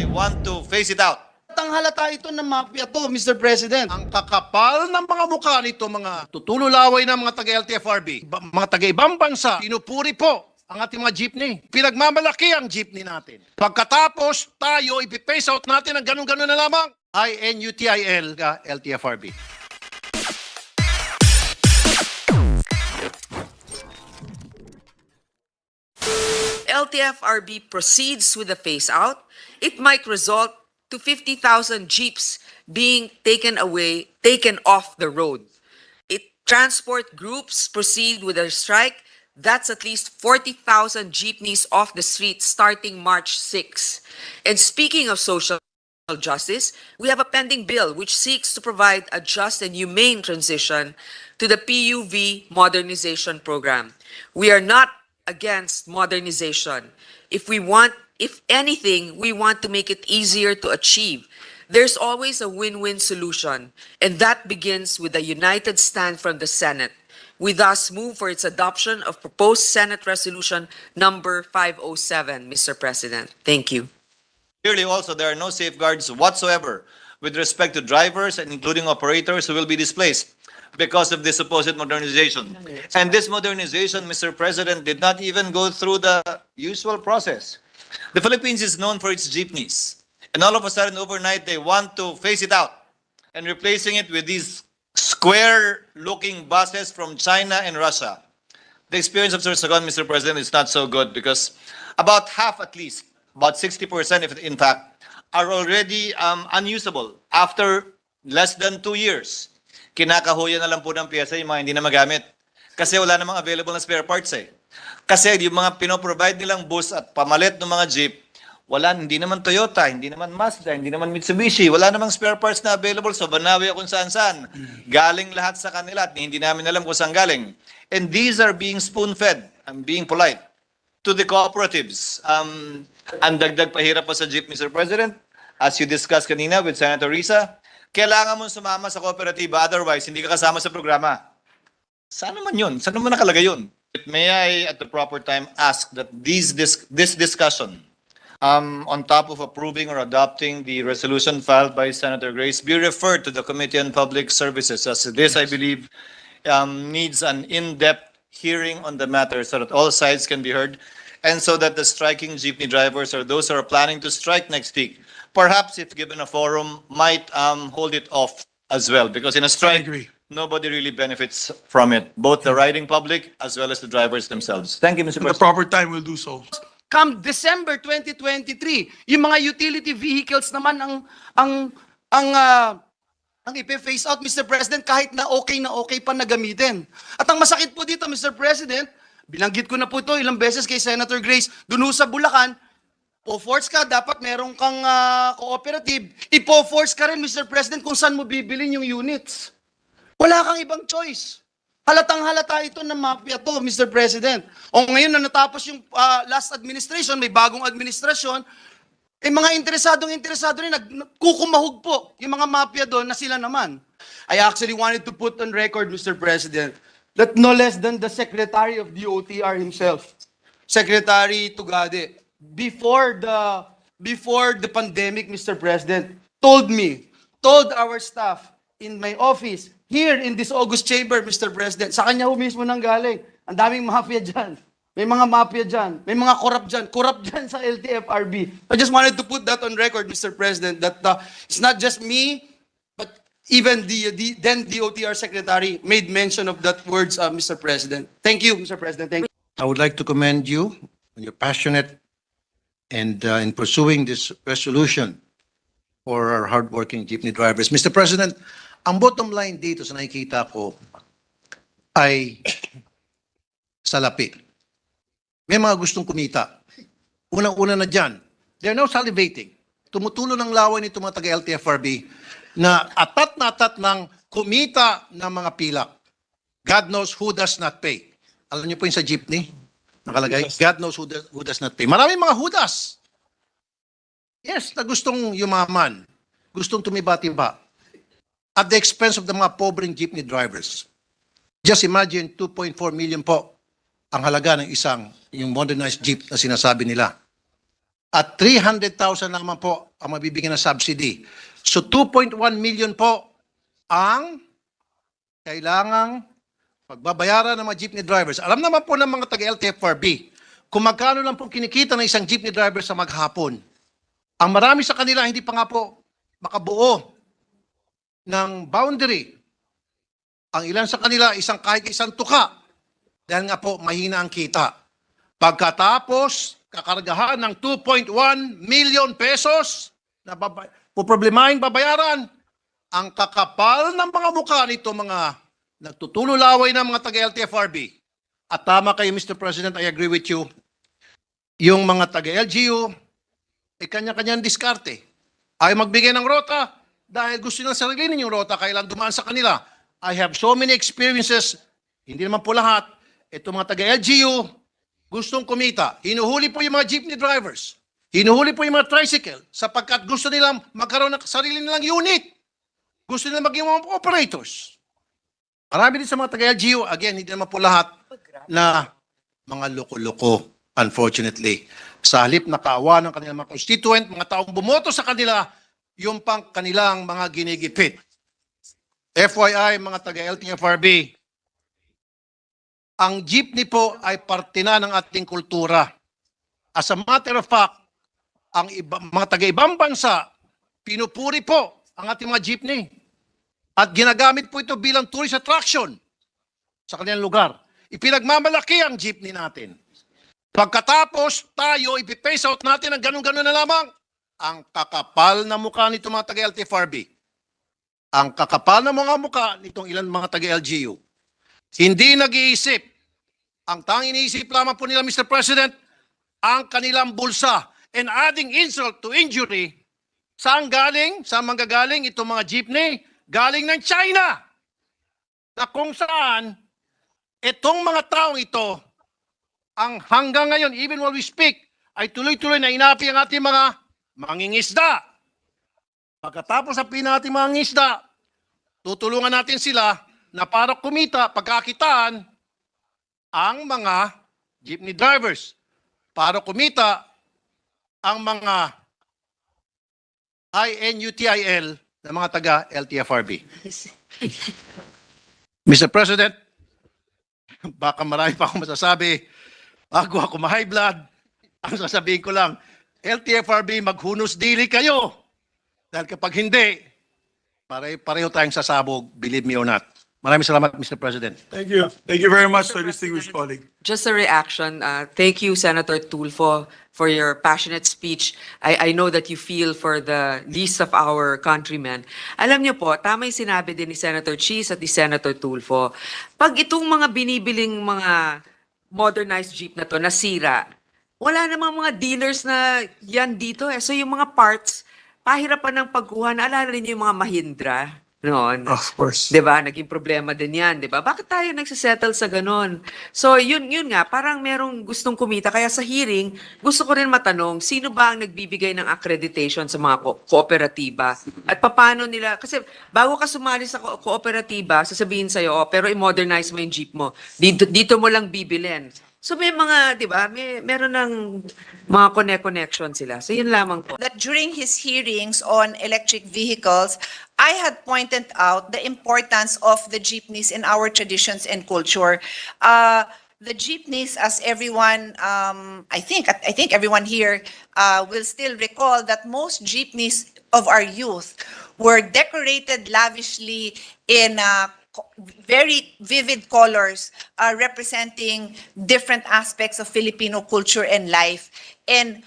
want to phase it out. Halata ito ng mafia to, Mr. President. Ang kakapal ng mga mukha nito, mga tutululaway ng mga taga-LTFRB, mga taga-ibang bansa, pinupuri po ang ating mga jeepney. Pinagmamalaki ang jeepney natin. Pagkatapos, tayo ipipace out natin ang ganun-ganun na lamang. inutil LTFRB. LTFRB proceeds with the phase-out, it might result to 50,000 jeeps being taken off the road. If transport groups proceed with their strike, that's at least 40,000 jeepneys off the street starting March 6. And speaking of social justice, we have a pending bill which seeks to provide a just and humane transition to the PUV modernization program. We are not against modernization. If anything, we want to make it easier to achieve. There's always a win-win solution, and that begins with a united stand from the Senate. We thus move for its adoption of proposed Senate Resolution number 507, Mr. President. Thank you. Clearly also, there are no safeguards whatsoever with respect to drivers and including operators who will be displaced because of this supposed modernization. And this modernization, Mr. President, did not even go through the usual process. The Philippines is known for its jeepneys. And all of a sudden, overnight, they want to phase it out and replacing it with these square-looking buses from China and Russia. The experience of Sorsogon, Mr. President, is not so good because about half at least, about 60% if in fact, are already unusable after less than 2 years. Kinakahuyan na lang po ng pyesa yung mga hindi na magamit. Kasi wala namang available na spare parts eh. Kasi yung mga pinoprovide nilang bus at pamalit ng mga jeep, hindi naman Toyota, hindi naman Mazda, hindi naman Mitsubishi, wala namang spare parts na available sa Banawi o kung saan-saan. Galing lahat sa kanila at hindi namin alam kung saan galing. And these are being spoon-fed, I'm being polite, to the cooperatives. Ang dagdag pahirap pa sa jeep, Mr. President, as you discussed kanina with Senator Risa, kailangan mo sumama sa kooperatiba, otherwise hindi ka kasama sa programa. Saan naman yun? Saan naman nakalagay yun? May I, at the proper time, ask that this discussion, on top of approving or adopting the resolution filed by Senator Grace, be referred to the Committee on Public Services, as this, I believe, needs an in-depth hearing on the matter so that all sides can be heard, and so that the striking jeepney drivers or those who are planning to strike next week, perhaps if given a forum, might hold it off as well, because in a strike, nobody really benefits from it, both the riding public as well as the drivers themselves. Thank you, Mr. At the President. proper time, we'll do so. Come December 2023, yung mga utility vehicles naman ang ipe-phase out, Mr. President, kahit na okay pa na gamitin. At ang masakit po dito, Mr. President, binanggit ko na po ito ilang beses kay Senator Grace, dun sa Bulacan, po-force ka, dapat meron kang cooperative, ipo-force ka rin, Mr. President, kung saan mo bibilin yung units. Wala kang ibang choice. Halatang-halata ito ng mafia to, Mr. President. O ngayon na natapos yung last administration, may bagong administrasyon, mga interesado rin, nagkukumahog po yung mga mafia doon na sila naman. I actually wanted to put on record, Mr. President, that no less than the Secretary of the OTR himself, Secretary Tugade, before the pandemic, Mr. President, told our staff in my office, here in this August chamber, Mr. President, sa kanya mismo nang galing. Ang daming mafia dyan. May mga mafia dyan. May mga corrupt dyan sa LTFRB. I just wanted to put that on record, Mr. President, that it's not just me, but even the then DOTR Secretary made mention of that words, Mr. President. Thank you, Mr. President. Thank you. I would like to commend you on your passionate and in pursuing this resolution for our hardworking jeepney drivers. Mr. President, ang bottom line dito sa nakikita ko ay salapi. May mga gustong kumita. Unang-una na dyan, they're now salivating. Tumutulo ng laway nito mga taga-LTFRB na atat ng kumita ng mga pilak. God knows who does not pay. Alam niyo po yung sa jeepney? Nakalagay, God knows who does not pay. Maraming mga hudas. Yes, na gustong yumaman. Gustong tumiba-tiba. At the expense of the mga pobreng jeepney drivers. Just imagine, 2.4 million po ang halaga ng yung modernized jeep na sinasabi nila. at 300,000 naman po ang mabibigyan ng subsidy. So 2.1 million po ang kailangang pagbabayaran ng mga jeepney drivers. Alam naman po ng mga taga-LTFRB kung magkano lang po kinikita ng isang jeepney driver sa maghapon. Ang marami sa kanila hindi pa nga po makabuo ng boundary. Ang ilan sa kanila kahit isang tuka dahil nga po mahina ang kita. Pagkatapos kakargahan ng 2.1 million pesos na poproblemahin babayaran, ang kakapal ng mga mukha nito mga nagtutululaway ng mga taga-LTFRB. At tama kayo, Mr. President, I agree with you. Yung mga taga-LGU, kanya-kanyang diskarte. Ayaw magbigay ng rota dahil gusto nilang sarilinin yung rota, kailan dumaan sa kanila. I have so many experiences, hindi naman po lahat. Ito mga taga-LGU, gustong kumita. Hinuhuli po yung mga jeepney drivers. Hinuhuli po yung mga tricycle sapagkat gusto nilang magkaroon ng sarili nilang unit. Gusto nilang maging mga operators. Marami din sa mga taga-LGU, again, hindi naman po lahat na mga loko-loko, unfortunately. Sa halip na kaawa ng kanilang mga constituent, mga taong bumoto sa kanila, yung pang kanilang mga ginigipit. FYI, mga taga-LTFRB, ang jeepney po ay parte na ng ating kultura. As a matter of fact, ang mga taga-ibang bansa, pinupuri po ang ating mga jeepney. At ginagamit po ito bilang tourist attraction sa kanilang lugar. Ipinagmamalaki ang jeepney natin. Pagkatapos tayo, ipipace out natin ang ganun-ganun na lamang. Ang kakapal na mukha nito mga taga-LTFRB. Ang kakapal na mga mukha nitong ilan mga taga-LGU. Hindi nag-iisip. Ang tanging iniisip lamang po nila, Mr. President, ang kanilang bulsa. And adding insult to injury, saan galing? Saan manggagaling itong mga jeepney? Galing ng China. Na kung saan, itong mga taong ito, ang hanggang ngayon, even while we speak, ay tuloy-tuloy na inapi ang ating mga mangingisda. Pagkatapos sa ating mga ngisda, tutulungan natin sila na para kumita, pagkakitaan, ang mga jeepney drivers. Para kumita, ang mga inutil ng mga taga-LTFRB. Mr. President, baka marami pa akong masasabi. Bago ako ma-high blood, ang sasabihin ko lang, LTFRB, maghunos dili kayo. Dahil kapag hindi, pareho tayong sasabog, believe me or not. Maraming salamat, Mr. President. Thank you. Thank you very much, our distinguished colleague. Just a reaction. Thank you, Senator Tulfo, for your passionate speech. I know that you feel for the least of our countrymen. Alam niyo po, tama yung sinabi din ni Senator Cheese at ni Senator Tulfo. Pag itong mga binibiling mga modernized jeep na to nasira, wala namang mga dealers na yan dito eh. So yung mga parts, pahirapan ng pagkuha. Naalala niyo yung mga Mahindra noon? Of course. Diba? Naging problema din yan, diba? Bakit tayo nagsisettle sa ganun? So, yun nga, parang merong gustong kumita. Kaya sa hearing, gusto ko rin matanong, sino ba ang nagbibigay ng accreditation sa mga kooperatiba? At paano nila, kasi bago ka sumali sa kooperatiba, sasabihin sa'yo, oh, pero i-modernize mo yung jeep mo. Dito mo lang bibilin. So may mga, di ba, meron ng mga connection sila. So yun lamang po. That during his hearings on electric vehicles, I had pointed out the importance of the jeepneys in our traditions and culture. The jeepneys, as everyone, I think everyone here will still recall that most jeepneys of our youth were decorated lavishly in very vivid colors representing different aspects of Filipino culture and life. And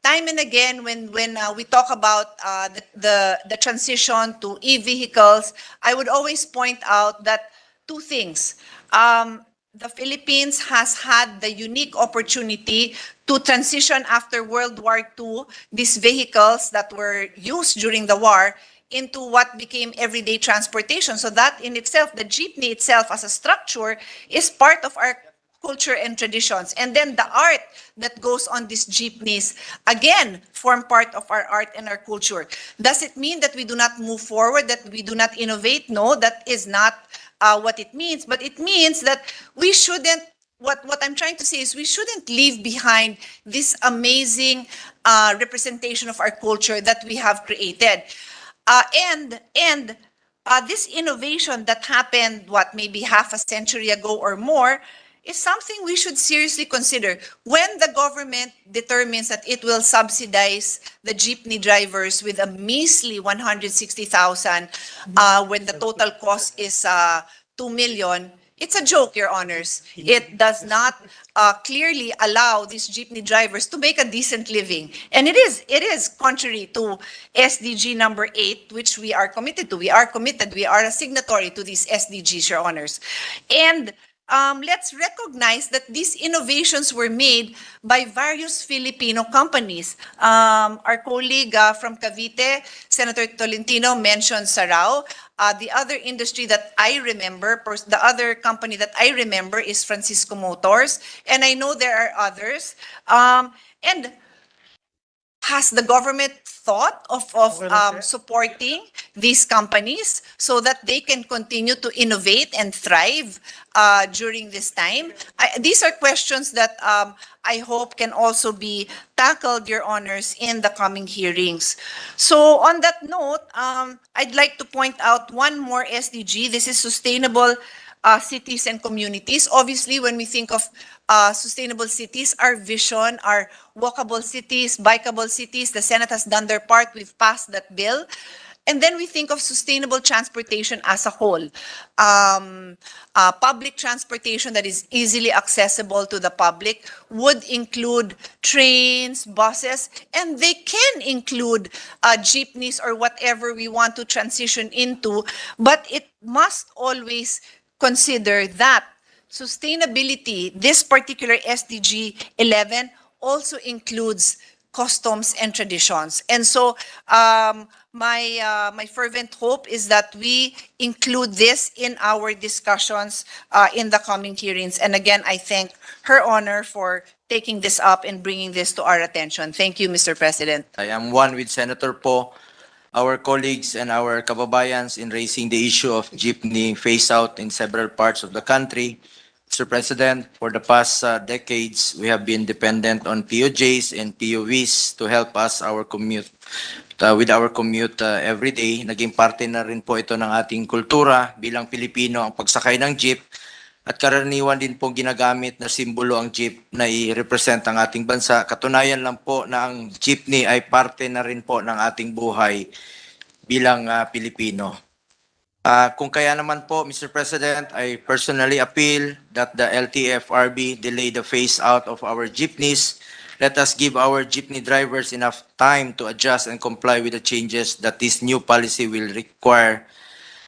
time and again, when we talk about the transition to e-vehicles, I would always point out that two things. The Philippines has had the unique opportunity to transition after World War II, these vehicles that were used during the war, into what became everyday transportation. So that in itself, the jeepney itself as a structure is part of our culture and traditions. And then the art that goes on these jeepneys, again, form part of our art and our culture. Does it mean that we do not move forward, that we do not innovate? No, that is not what it means. But it means that we shouldn't what I'm trying to say is we shouldn't leave behind this amazing representation of our culture that we have created. And this innovation that happened, what, maybe half a century ago or more, is something we should seriously consider. When the government determines that it will subsidize the jeepney drivers with a measly 160,000, when the total cost is 2 million, it's a joke, Your Honors. It does not clearly allow these jeepney drivers to make a decent living. And it is contrary to SDG number 8, which we are committed to. We are committed. We are a signatory to these SDGs, Your Honors. And let's recognize that these innovations were made by various Filipino companies. Our colleague from Cavite, Senator Tolentino, mentioned Sarao. The other industry that I remember, the other company that I remember is Francisco Motors, and I know there are others. And has the government thought of supporting these companies so that they can continue to innovate and thrive during this time? These are questions that I hope can also be tackled, Your Honors, in the coming hearings. So on that note, I'd like to point out one more SDG. This is sustainable cities and communities. Obviously, when we think of sustainable cities, our vision are walkable cities, bikeable cities. The Senate has done their part. We've passed that bill. And then we think of sustainable transportation as a whole. Public transportation that is easily accessible to the public would include trains, buses, and they can include jeepneys or whatever we want to transition into, but it must always consider that sustainability, this particular SDG 11, also includes customs and traditions. And so my fervent hope is that we include this in our discussions in the coming hearings. And again, I thank Her Honor for taking this up and bringing this to our attention. Thank you, Mr. President. I am one with Senator Po, our colleagues and our kababayans in raising the issue of jeepney phase out in several parts of the country. Mr. President, for the past decades, we have been dependent on POJs and POVs to help us our commute with our commute every day. Naging parte na rin po ito ng ating kultura bilang Pilipino ang pagsakay ng jeep at karaniwan din po ginagamit na simbolo ang jeep na i-represent ang ating bansa. Katunayan lang po na ang jeepney ay parte na rin po ng ating buhay bilang Pilipino. Kung kaya naman po, Mr. President, I personally appeal that the LTFRB delay the phase out of our jeepneys. Let us give our jeepney drivers enough time to adjust and comply with the changes that this new policy will require.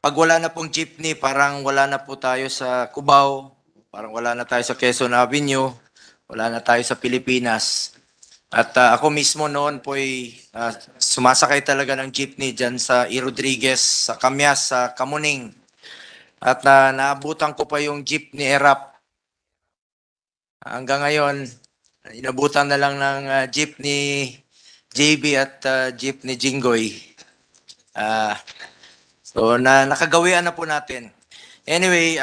Pag wala na pong jeepney, parang wala na po tayo sa Cubao, parang wala na tayo sa Quezon Avenue, wala na tayo sa Pilipinas. At ako mismo noon po ay sumasakay talaga ng jeepney dyan sa E. Rodriguez, sa Camyas, sa Kamuning. At naabutan ko pa yung jeepney erap. Hanggang ngayon, inabutan na lang ng jeepney JB at jeepney Jinggoy. So nakagawian na po natin. Anyway,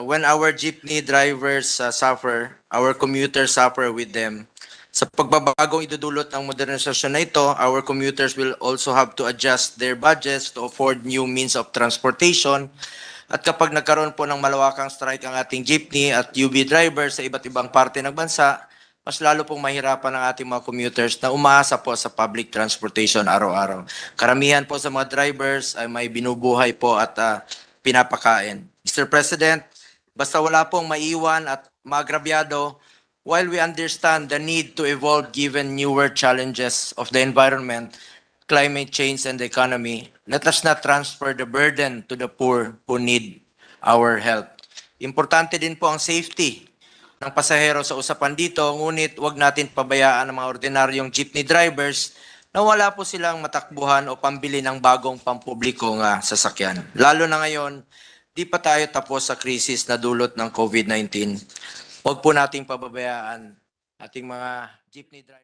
when our jeepney drivers suffer, our commuters suffer with them. Sa pagbabagong idudulot ng modernisasyon na ito, our commuters will also have to adjust their budgets to afford new means of transportation. At kapag nagkaroon po ng malawakang strike ang ating jeepney at UB drivers sa iba't ibang parte ng bansa, mas lalo pong mahirapan ang ating mga commuters na umaasa po sa public transportation araw-araw. Karamihan po sa mga drivers ay may binubuhay po at pinapakain. Mr. President, basta wala pong maiwan at maagrabyado, while we understand the need to evolve given newer challenges of the environment, climate change, and the economy, let us not transfer the burden to the poor who need our help. Importante din po ang safety ng pasahero sa usapan dito, ngunit huwag natin pabayaan ang mga ordinaryong jeepney drivers na wala po silang matakbuhan o pambili ng bagong pampublikong sasakyan. Lalo na ngayon, di pa tayo tapos sa krisis na dulot ng COVID-19. Huwag po nating pababayaan ating mga jeepney drivers.